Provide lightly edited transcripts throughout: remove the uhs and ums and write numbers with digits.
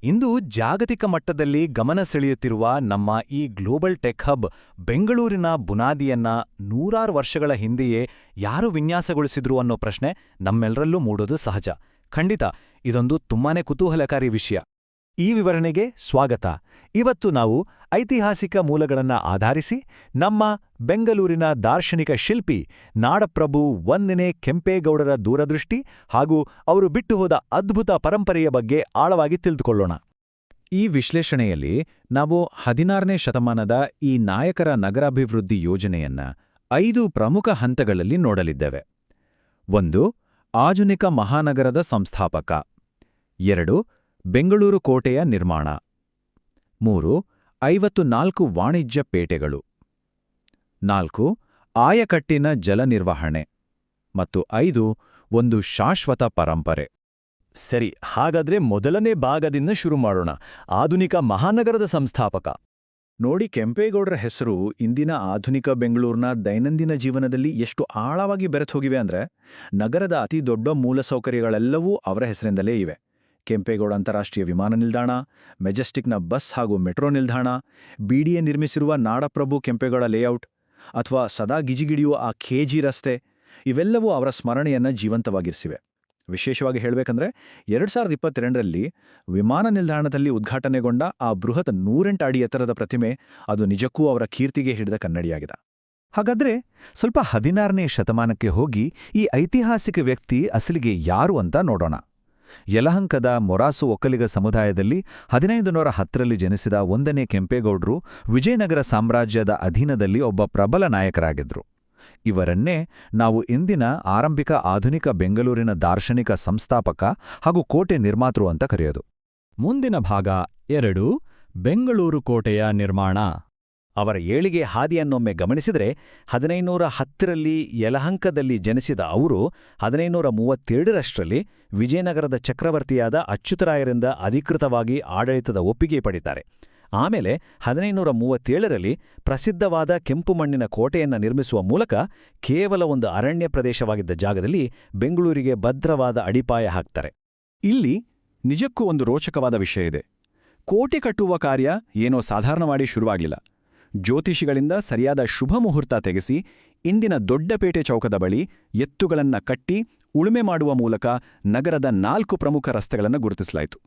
ಇಂದು ಜಾಗತಿಕ ಮಟ್ಟದಲ್ಲಿ ಗಮನ ಸೆಳೆಯುತ್ತಿರುವ ನಮ್ಮ ಈ ಗ್ಲೋಬಲ್ ಟೆಕ್ ಹಬ್ ಬೆಂಗಳೂರಿನ ಬುನಾದಿಯನ್ನ ನೂರಾರು ವರ್ಷಗಳ ಹಿಂದೆಯೇ ಯಾರು ವಿನ್ಯಾಸಗೊಳಿಸಿದ್ರು ಅನ್ನೋ ಪ್ರಶ್ನೆ ನಮ್ಮೆಲ್ಲರಲ್ಲೂ ಮೂಡೋದು ಸಹಜ. ಖಂಡಿತ ಇದೊಂದು ತುಂಬಾನೇ ಕುತೂಹಲಕಾರಿ ವಿಷಯ. ಈ ವಿವರಣೆಗೆ ಸ್ವಾಗತ. ಇವತ್ತು ನಾವು ಐತಿಹಾಸಿಕ ಮೂಲಗಳನ್ನ ಆಧರಿಸಿ ನಮ್ಮ ಬೆಂಗಳೂರಿನ ದಾರ್ಶನಿಕ ಶಿಲ್ಪಿ ನಾಡಪ್ರಭು 1ನೇ ಕೆಂಪೇಗೌಡರ ದೂರದೃಷ್ಟಿ ಹಾಗೂ ಅವರು ಬಿಟ್ಟು ಹೋದ ಅದ್ಭುತ ಪರಂಪರೆಯ ಬಗ್ಗೆ ಆಳವಾಗಿ ತಿಳಿದುಕೊಳ್ಳೋಣ. ಈ ವಿಶ್ಲೇಷಣೆಯಲ್ಲಿ ನಾವು 16ನೇ ಶತಮಾನದ ಈ ನಾಯಕರ ನಗರಾಭಿವೃದ್ಧಿ ಯೋಜನೆಯನ್ನ 5 ಪ್ರಮುಖ ಹಂತಗಳಲ್ಲಿ ನೋಡಲಿದ್ದೇವೆ. 1. ಆಧುನಿಕ ಮಹಾನಗರದ ಸಂಸ್ಥಾಪಕ. 2. ಬೆಂಗಳೂರು ಕೋಟೆಯ ನಿರ್ಮಾಣ. 3. 54 ವಾಣಿಜ್ಯ ಪೇಟೆಗಳು. 4. ಆಯಕಟ್ಟಿನ ಜಲ ನಿರ್ವಹಣೆ. ಮತ್ತು 5. ಒಂದು ಶಾಶ್ವತ ಪರಂಪರೆ. ಸರಿ, ಹಾಗಾದ್ರೆ ಮೊದಲನೇ ಭಾಗದಿಂದ ಶುರು ಮಾಡೋಣ. ಆಧುನಿಕ ಮಹಾನಗರದ ಸಂಸ್ಥಾಪಕ. ನೋಡಿ, ಕೆಂಪೇಗೌಡರ ಹೆಸರು ಇಂದಿನ ಆಧುನಿಕ ಬೆಂಗಳೂರಿನ ದೈನಂದಿನ ಜೀವನದಲ್ಲಿ ಎಷ್ಟು ಆಳವಾಗಿ ಬೆರೆತೋಗಿವೆ ಅಂದ್ರೆ, ನಗರದ ಅತಿ ದೊಡ್ಡ ಮೂಲಸೌಕರ್ಯಗಳೆಲ್ಲವೂ ಅವರ ಹೆಸರಿಂದಲೇ ಇವೆ. ಕೆಂಪೇಗೌಡ ಅಂತಾರಾಷ್ಟ್ರೀಯ ವಿಮಾನ ನಿಲ್ದಾಣ, ಮೆಜೆಸ್ಟಿಕ್ನ ಬಸ್ ಹಾಗೂ ಮೆಟ್ರೋ ನಿಲ್ದಾಣ, ಬಿಡಿಎ ನಿರ್ಮಿಸಿರುವ ನಾಡಪ್ರಭು ಕೆಂಪೇಗೌಡ ಲೇಔಟ್, ಅಥವಾ ಸದಾ ಗಿಜಿಗಿಡಿಯುವ ಆ ಕೆಜಿ ರಸ್ತೆ, ಇವೆಲ್ಲವೂ ಅವರ ಸ್ಮರಣೆಯನ್ನ ಜೀವಂತವಾಗಿರಿಸಿವೆ. ವಿಶೇಷವಾಗಿ ಹೇಳಬೇಕಂದ್ರೆ 2022ರಲ್ಲಿ ವಿಮಾನ ನಿಲ್ದಾಣದಲ್ಲಿ ಉದ್ಘಾಟನೆಗೊಂಡ ಆ ಬೃಹತ್ 108 ಅಡಿ ಎತ್ತರದ ಪ್ರತಿಮೆ, ಅದು ನಿಜಕ್ಕೂ ಅವರ ಕೀರ್ತಿಗೆ ಹಿಡಿದ ಕನ್ನಡಿಯಾಗಿದೆ. ಹಾಗಾದ್ರೆ ಸ್ವಲ್ಪ 16ನೇ ಶತಮಾನಕ್ಕೆ ಹೋಗಿ ಈ ಐತಿಹಾಸಿಕ ವ್ಯಕ್ತಿ ಅಸಲಿಗೆ ಯಾರು ಅಂತ ನೋಡೋಣ. ಯಲಹಂಕದ ಮೊರಾಸು ಒಕ್ಕಲಿಗ ಸಮುದಾಯದಲ್ಲಿ 1510ರಲ್ಲಿ ಜನಿಸಿದ 1ನೇ ಕೆಂಪೇಗೌಡರು ವಿಜಯನಗರ ಸಾಮ್ರಾಜ್ಯದ ಅಧೀನದಲ್ಲಿ ಒಬ್ಬ ಪ್ರಬಲ ನಾಯಕರಾಗಿದ್ರು. ಇವರನ್ನೇ ನಾವು ಇಂದಿನ ಆರಂಭಿಕ ಆಧುನಿಕ ಬೆಂಗಳೂರಿನ ದಾರ್ಶನಿಕ ಸಂಸ್ಥಾಪಕ ಹಾಗೂ ಕೋಟೆ ನಿರ್ಮಾತೃ ಅಂತ ಕರೆಯೋದು. ಮುಂದಿನ ಭಾಗ 2. ಬೆಂಗಳೂರು ಕೋಟೆಯ ನಿರ್ಮಾಣ. ಅವರ ಏಳಿಗೆ ಹಾದಿಯನ್ನೊಮ್ಮೆ ಗಮನಿಸಿದರೆ 1510ರಲ್ಲಿ ಯಲಹಂಕದಲ್ಲಿ ಜನಿಸಿದ ಅವರು 1532ರಷ್ಟರಲ್ಲಿ ವಿಜಯನಗರದ ಚಕ್ರವರ್ತಿಯಾದ ಅಚ್ಯುತರಾಯರಿಂದ ಅಧಿಕೃತವಾಗಿ ಆಡಳಿತದ ಒಪ್ಪಿಗೆ ಪಡಿತಾರೆ. ಆಮೇಲೆ 1537ರಲ್ಲಿ ಪ್ರಸಿದ್ಧವಾದ ಕೆಂಪು ಮಣ್ಣಿನ ಕೋಟೆಯನ್ನು ನಿರ್ಮಿಸುವ ಮೂಲಕ ಕೇವಲ ಒಂದು ಅರಣ್ಯ ಪ್ರದೇಶವಾಗಿದ್ದ ಜಾಗದಲ್ಲಿ ಬೆಂಗಳೂರಿಗೆ ಭದ್ರವಾದ ಅಡಿಪಾಯ ಹಾಕ್ತಾರೆ. ಇಲ್ಲಿ ನಿಜಕ್ಕೂ ಒಂದು ರೋಚಕವಾದ ವಿಷಯ ಇದೆ. ಕೋಟೆ ಕಟ್ಟುವ ಕಾರ್ಯ ಏನೋ ಸಾಧಾರಣ ಮಾಡಿ ಶುರುವಾಗಲಿಲ್ಲ. ಜ್ಯೋತಿಷಿಗಳಿಂದ ಸರಿಯಾದ ಶುಭ ಮುಹೂರ್ತ ತೆಗೆಸಿ ಇಂದಿನ ದೊಡ್ಡಪೇಟೆ ಚೌಕದ ಬಳಿ ಎತ್ತುಗಳನ್ನು ಕಟ್ಟಿ ಉಳುಮೆ ಮಾಡುವ ಮೂಲಕ ನಗರದ 4 ಪ್ರಮುಖ ರಸ್ತೆಗಳನ್ನು ಗುರುತಿಸಲಾಯಿತು.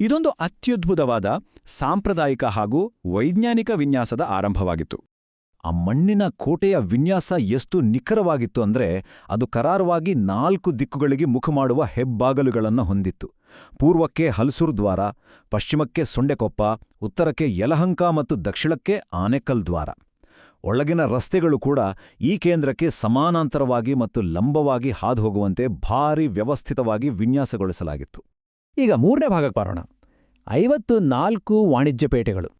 ಇದೊಂದು ಅತ್ಯದ್ಭುತವಾದ ಸಾಂಪ್ರದಾಯಿಕ ಹಾಗೂ ವೈಜ್ಞಾನಿಕ ವಿನ್ಯಾಸದ ಆರಂಭವಾಗಿತ್ತು. ಆ ಮಣ್ಣಿನ ಕೋಟೆಯ ವಿನ್ಯಾಸ ಎಷ್ಟು ನಿಖರವಾಗಿತ್ತು ಅಂದ್ರೆ, ಅದು ಕರಾರವಾಗಿ 4 ದಿಕ್ಕುಗಳಿಗೆ ಮುಖ ಮಾಡುವ ಹೆಬ್ಬಾಗಲುಗಳನ್ನು ಹೊಂದಿತ್ತು. ಪೂರ್ವಕ್ಕೆ ಹಲಸೂರು ದ್ವಾರ, ಪಶ್ಚಿಮಕ್ಕೆ ಸೊಂಡೆಕೊಪ್ಪ, ಉತ್ತರಕ್ಕೆ ಯಲಹಂಕ ಮತ್ತು ದಕ್ಷಿಣಕ್ಕೆ ಆನೆಕಲ್ ದ್ವಾರ. ಒಳಗಿನ ರಸ್ತೆಗಳು ಕೂಡ ಈ ಕೇಂದ್ರಕ್ಕೆ ಸಮಾನಾಂತರವಾಗಿ ಮತ್ತು ಲಂಬವಾಗಿ ಹಾದುಹೋಗುವಂತೆ ಭಾರೀ ವ್ಯವಸ್ಥಿತವಾಗಿ ವಿನ್ಯಾಸಗೊಳಿಸಲಾಗಿತ್ತು. ಈಗ 3ನೇ ಭಾಗಕ್ಕೆ ಬರೋಣ. 54 ವಾಣಿಜ್ಯ ಪೇಟೆಗಳು.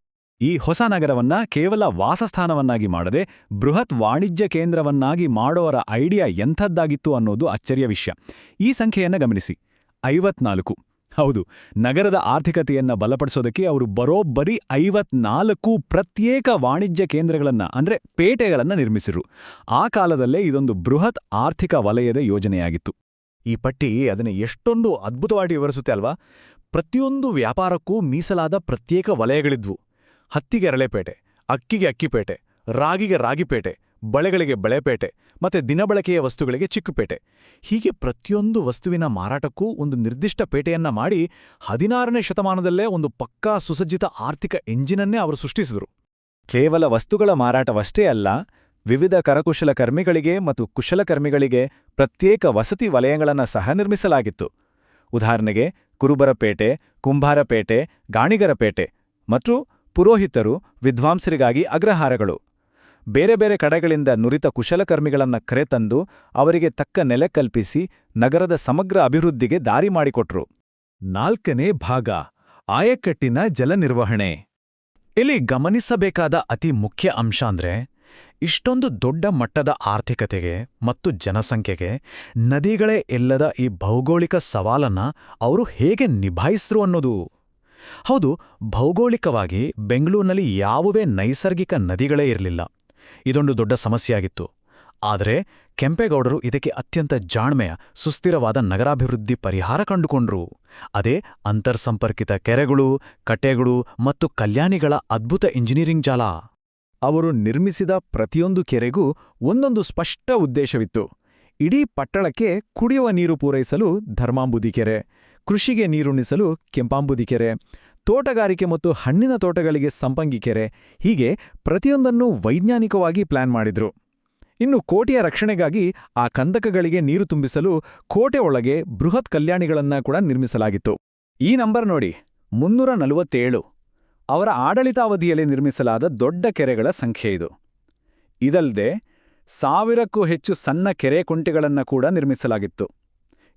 ಈ ಹೊಸ ನಗರವನ್ನ ಕೇವಲ ವಾಸಸ್ಥಾನವನ್ನಾಗಿ ಮಾಡದೆ ಬೃಹತ್ ವಾಣಿಜ್ಯ ಕೇಂದ್ರವನ್ನಾಗಿ ಮಾಡೋರ ಐಡಿಯಾ ಎಂಥದ್ದಾಗಿತ್ತು ಅನ್ನೋದು ಅಚ್ಚರಿಯ ವಿಷಯ. ಈ ಸಂಖ್ಯೆಯನ್ನು ಗಮನಿಸಿ, 54. ಹೌದು, ನಗರದ ಆರ್ಥಿಕತೆಯನ್ನ ಬಲಪಡಿಸೋದಕ್ಕೆ ಅವರು ಬರೋಬ್ಬರಿ 54 ಪ್ರತ್ಯೇಕ ವಾಣಿಜ್ಯ ಕೇಂದ್ರಗಳನ್ನ ಅಂದ್ರೆ ಪೇಟೆಗಳನ್ನ ನಿರ್ಮಿಸಿರು. ಆ ಕಾಲದಲ್ಲೇ ಇದೊಂದು ಬೃಹತ್ ಆರ್ಥಿಕ ವಲಯದ ಯೋಜನೆಯಾಗಿತ್ತು. ಈ ಪಟ್ಟಿ ಅದನ್ನು ಎಷ್ಟೊಂದು ಅದ್ಭುತವಾಗಿ ವಿವರಿಸುತ್ತೆ ಅಲ್ವಾ? ಪ್ರತಿಯೊಂದು ವ್ಯಾಪಾರಕ್ಕೂ ಮೀಸಲಾದ ಪ್ರತ್ಯೇಕ ವಲಯಗಳಿದ್ವು. ಹತ್ತಿಗೆ ರಳೆಪೇಟೆ, ಅಕ್ಕಿಗೆ ಅಕ್ಕಿಪೇಟೆ, ರಾಗಿಗೆ ರಾಗಿಪೇಟೆ, ಬಳೆಗಳಿಗೆ ಬಳೆಪೇಟೆ, ಮತ್ತೆ ದಿನಬಳಕೆಯ ವಸ್ತುಗಳಿಗೆ ಚಿಕ್ಕಪೇಟೆ. ಹೀಗೆ ಪ್ರತಿಯೊಂದು ವಸ್ತುವಿನ ಮಾರಾಟಕ್ಕೂ ಒಂದು ನಿರ್ದಿಷ್ಟ ಪೇಟೆಯನ್ನ ಮಾಡಿ 16ನೇ ಶತಮಾನದಲ್ಲೇ ಒಂದು ಪಕ್ಕಾ ಸುಸಜ್ಜಿತ ಆರ್ಥಿಕ ಎಂಜಿನನ್ನೇ ಅವರು ಸೃಷ್ಟಿಸಿದರು. ಕೇವಲ ವಸ್ತುಗಳ ಮಾರಾಟವಷ್ಟೇ ಅಲ್ಲ, ವಿವಿಧ ಕರಕುಶಲಕರ್ಮಿಗಳಿಗೆ ಮತ್ತು ಕುಶಲಕರ್ಮಿಗಳಿಗೆ ಪ್ರತ್ಯೇಕ ವಸತಿ ವಲಯಗಳನ್ನು ಸಹ ನಿರ್ಮಿಸಲಾಗಿತ್ತು. ಉದಾಹರಣೆಗೆ ಕುರುಬರಪೇಟೆ, ಕುಂಭಾರಪೇಟೆ, ಗಾಣಿಗರಪೇಟೆ ಮತ್ತು ಪುರೋಹಿತರು, ವಿದ್ವಾಂಸರಿಗಾಗಿ ಅಗ್ರಹಾರಗಳು. ಬೇರೆ ಬೇರೆ ಕಡೆಗಳಿಂದ ನುರಿತ ಕುಶಲಕರ್ಮಿಗಳನ್ನು ಕರೆತಂದು ಅವರಿಗೆ ತಕ್ಕ ನೆಲೆ ಕಲ್ಪಿಸಿ ನಗರದ ಸಮಗ್ರ ಅಭಿವೃದ್ಧಿಗೆ ದಾರಿ ಮಾಡಿಕೊಟ್ರು. 4ನೇ ಭಾಗ, ಆಯಕಟ್ಟಿನ ಜಲ ನಿರ್ವಹಣೆ. ಇಲ್ಲಿ ಗಮನಿಸಬೇಕಾದ ಅತಿ ಮುಖ್ಯ ಅಂಶ ಅಂದ್ರೆ, ಇಷ್ಟೊಂದು ದೊಡ್ಡ ಮಟ್ಟದ ಆರ್ಥಿಕತೆಗೆ ಮತ್ತು ಜನಸಂಖ್ಯೆಗೆ ನದಿಗಳೇ ಇಲ್ಲದ ಈ ಭೌಗೋಳಿಕ ಸವಾಲನ್ನ ಅವರು ಹೇಗೆ ನಿಭಾಯಿಸಿದ್ರು ಅನ್ನೋದು. ಹೌದು, ಭೌಗೋಳಿಕವಾಗಿ ಬೆಂಗಳೂರಿನಲ್ಲಿ ಯಾವುದೇ ನೈಸರ್ಗಿಕ ನದಿಗಳೇ ಇರಲಿಲ್ಲ. ಇದೊಂದು ದೊಡ್ಡ ಸಮಸ್ಯೆಯಾಗಿತ್ತು. ಆದರೆ ಕೆಂಪೇಗೌಡರು ಇದಕ್ಕೆ ಅತ್ಯಂತ ಜಾಣ್ಮೆಯ ಸುಸ್ಥಿರವಾದ ನಗರಾಭಿವೃದ್ಧಿ ಪರಿಹಾರ ಕಂಡುಕೊಂಡ್ರು. ಅದೇ ಅಂತರ್ಸಂಪರ್ಕಿತ ಕೆರೆಗಳು, ಕಟ್ಟೆಗಳು ಮತ್ತು ಕಲ್ಯಾಣಿಗಳ ಅದ್ಭುತ ಇಂಜಿನಿಯರಿಂಗ್ ಜಾಲ. ಅವರು ನಿರ್ಮಿಸಿದ ಪ್ರತಿಯೊಂದು ಕೆರೆಗೂ ಒಂದೊಂದು ಸ್ಪಷ್ಟ ಉದ್ದೇಶವಿತ್ತು. ಇಡೀ ಪಟ್ಟಣಕ್ಕೆ ಕುಡಿಯುವ ನೀರು ಪೂರೈಸಲು ಧರ್ಮಾಂಬುದಿ ಕೆರೆ, ಕೃಷಿಗೆ ನೀರುಣಿಸಲು ಕೆಂಪಾಂಬುದಿ ಕೆರೆ, ತೋಟಗಾರಿಕೆ ಮತ್ತು ಹಣ್ಣಿನ ತೋಟಗಳಿಗೆ ಸಂಪಂಗಿ ಕೆರೆ, ಹೀಗೆ ಪ್ರತಿಯೊಂದನ್ನೂ ವೈಜ್ಞಾನಿಕವಾಗಿ ಪ್ಲಾನ್ ಮಾಡಿದ್ರು. ಇನ್ನು ಕೋಟೆಯ ರಕ್ಷಣೆಗಾಗಿ ಆ ಕಂದಕಗಳಿಗೆ ನೀರು ತುಂಬಿಸಲು ಕೋಟೆ ಒಳಗೆ ಬೃಹತ್ ಕಲ್ಯಾಣಿಗಳನ್ನ ಕೂಡ ನಿರ್ಮಿಸಲಾಗಿತ್ತು. ಈ ನಂಬರ್ ನೋಡಿ, 347 ಅವರ ಆಡಳಿತಾವಧಿಯಲ್ಲಿ ನಿರ್ಮಿಸಲಾದ ದೊಡ್ಡ ಕೆರೆಗಳ ಸಂಖ್ಯೆ ಇದು. ಇದಲ್ಲದೆ 1000ಕ್ಕೂ ಹೆಚ್ಚು ಸಣ್ಣ ಕೆರೆ ಕುಂಟೆಗಳನ್ನು ಕೂಡ ನಿರ್ಮಿಸಲಾಗಿತ್ತು.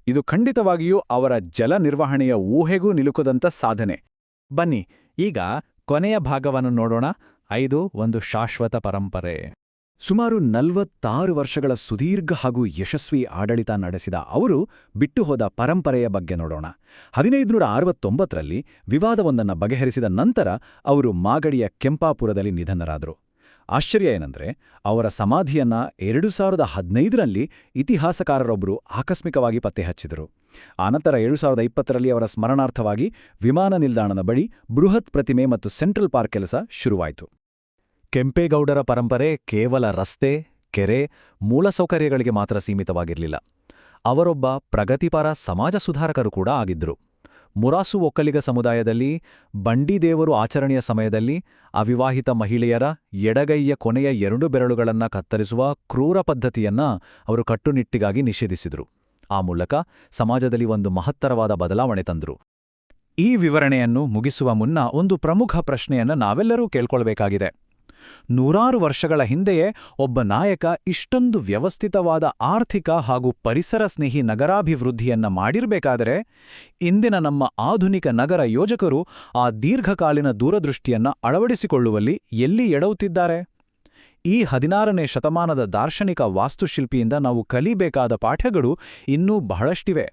ಇದು ಖಂಡಿತವಾಗಿಯೂ ಅವರ ಜಲ ನಿರ್ವಹಣೆಯ ಊಹೆಗೂ ನಿಲುಕದಂಥ ಸಾಧನೆ. ಬನ್ನಿ ಈಗ ಕೊನೆಯ ಭಾಗವನ್ನು ನೋಡೋಣ. 5 ಒಂದು ಶಾಶ್ವತ ಪರಂಪರೆ. ಸುಮಾರು 46 ವರ್ಷಗಳ ಸುದೀರ್ಘ ಹಾಗೂ ಯಶಸ್ವಿ ಆಡಳಿತ ನಡೆಸಿದ ಅವರು ಬಿಟ್ಟು ಹೋದ ಪರಂಪರೆಯ ಬಗ್ಗೆ ನೋಡೋಣ. 1569ರಲ್ಲಿ ವಿವಾದವೊಂದನ್ನು ಬಗೆಹರಿಸಿದ ನಂತರ ಅವರು ಮಾಗಡಿಯ ಕೆಂಪಾಪುರದಲ್ಲಿ ನಿಧನರಾದರು. ಆಶ್ಚರ್ಯ ಏನಂದ್ರೆ, ಅವರ ಸಮಾಧಿಯನ್ನ 2015ರಲ್ಲಿ ಇತಿಹಾಸಕಾರರೊಬ್ಬರು ಆಕಸ್ಮಿಕವಾಗಿ ಪತ್ತೆ ಹಚ್ಚಿದರು. ಆನಂತರ 2020ರಲ್ಲಿ ಅವರ ಸ್ಮರಣಾರ್ಥವಾಗಿ ವಿಮಾನ ನಿಲ್ದಾಣದ ಬಳಿ ಬೃಹತ್ ಪ್ರತಿಮೆ ಮತ್ತು ಸೆಂಟ್ರಲ್ ಪಾರ್ಕ್ ಕೆಲಸ ಶುರುವಾಯಿತು. ಕೆಂಪೇಗೌಡರ ಪರಂಪರೆ ಕೇವಲ ರಸ್ತೆ, ಕೆರೆ, ಮೂಲಸೌಕರ್ಯಗಳಿಗೆ ಮಾತ್ರ ಸೀಮಿತವಾಗಿರಲಿಲ್ಲ. ಅವರೊಬ್ಬ ಪ್ರಗತಿಪರ ಸಮಾಜ ಸುಧಾರಕರು ಕೂಡ ಆಗಿದ್ರು. ಮುರಾಸು ಒಕ್ಕಲಿಗ ಸಮುದಾಯದಲ್ಲಿ ಬಂಡಿದೇವರು ಆಚರಣೆಯ ಸಮಯದಲ್ಲಿ ಅವಿವಾಹಿತ ಮಹಿಳೆಯರ ಎಡಗೈಯ ಕೊನೆಯ 2 ಬೆರಳುಗಳನ್ನು ಕತ್ತರಿಸುವ ಕ್ರೂರ ಪದ್ಧತಿಯನ್ನ ಅವರು ಕಟ್ಟುನಿಟ್ಟಿಗಾಗಿ ನಿಷೇಧಿಸಿದರು. ಆ ಮೂಲಕ ಸಮಾಜದಲ್ಲಿ ಒಂದು ಮಹತ್ತರವಾದ ಬದಲಾವಣೆ ತಂದರು. ಈ ವಿವರಣೆಯನ್ನು ಮುಗಿಸುವ ಮುನ್ನ ಒಂದು ಪ್ರಮುಖ ಪ್ರಶ್ನೆಯನ್ನು ನಾವೆಲ್ಲರೂ ಕೇಳ್ಕೊಳ್ಬೇಕಾಗಿದೆ. 100 ವರ್ಷಗಳ ಹಿಂದೆಯೇ ಒಬ್ಬ ನಾಯಕ ಇಷ್ಟೊಂದು ವ್ಯವಸ್ಥಿತವಾದ ಆರ್ಥಿಕ ಹಾಗೂ ಪರಿಸರ ಸ್ನೇಹಿ ನಗರಾಭಿವೃದ್ಧಿಯನ್ನ ಮಾಡಿರಬೇಕಾದರೆ, ಇಂದಿನ ನಮ್ಮ ಆಧುನಿಕ ನಗರ ಯೋಜಕರು ಆ ದೀರ್ಘಕಾಲೀನ ದೂರದೃಷ್ಟಿಯನ್ನ ಅಳವಡಿಸಿಕೊಳ್ಳುವಲ್ಲಿ ಎಲ್ಲಿ ಎಡವುತ್ತಿದ್ದಾರೆ? ಈ 16ನೇ ಶತಮಾನದ ದಾರ್ಶನಿಕ ವಾಸ್ತುಶಿಲ್ಪಿಯಿಂದ ನಾವು ಕಲಿಬೇಕಾದ ಪಾಠಗಳು ಇನ್ನೂ ಬಹಳಷ್ಟಿವೆ.